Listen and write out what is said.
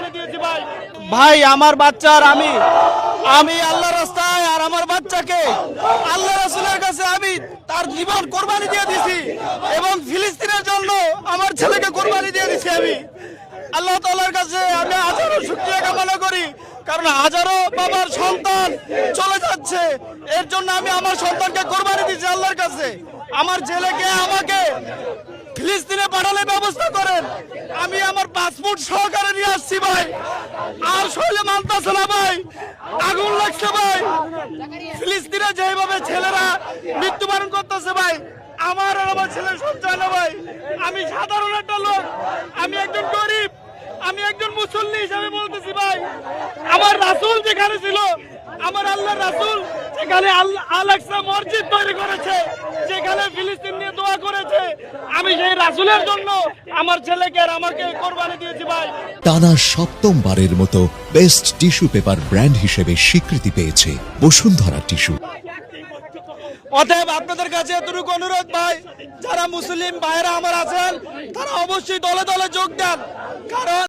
কোরবানি দিয়েছি ভাই। ভাই আমার বাচ্চা আর আমি আল্লাহর রাস্তায় আর আমার বাচ্চাকে আল্লাহ রাসূলের কাছে আমি তার জীবন কোরবানি দিয়ে দিছি এবং ফিলিস্তিনের জন্য আমার ছেলেকে কোরবানি দিয়ে দিছি। আমি আল্লাহ তাআলার কাছে আমি হাজারো শুকরিয়া কামনা করি, কারণ হাজারো বাবার সন্তান চলে যাচ্ছে, এর জন্য আমি আমার সন্তানকে কোরবানি দিয়েছি আল্লাহর কাছে। আমার ছেলেকে আমাকে ফিলিস্তিনে পাঠানোর ব্যবস্থা করেন, আমি আমার পাসপোর্ট সহকারে নিয়ে আসছি ভাই। আর শৈলে মানতেছে না ভাই, আগুন লাগছে ভাই। ফিলিস্তিনে যেভাবে ছেলেরা মৃত্যুবরণ করতেছে ভাই, আমার আর আমার ছেলের সঞ্চয় না ভাই। আমি সাধারণ একটা লোক, আমি একজন গরিব, আমি একজন মুসল্লি হিসাবে বলতেছি ভাই, আমার রাসূল যেখানে ছিল, আমার আল্লাহর রাসূল যেখানে আল আকসা মসজিদ তৈরি করেছে, যেখানে ফিলিস্তিন নিয়ে দোয়া করেছে, আমি সেই রাসূলের জন্য আমার ছেলেকে আর আমাকে কোরবানি দিয়েছি ভাই। টানা সপ্তমবারের মতো বেস্ট টিস্যু পেপার ব্র্যান্ড হিসেবে স্বীকৃতি পেয়েছে বসুন্ধরা টিস্যু। অতএব আপনাদের কাছে এতটুকু অনুরোধ ভাই, যারা মুসলিম ভাইরা আমার আছেন তারা অবশ্যই দলে দলে যোগ দেন, কারণ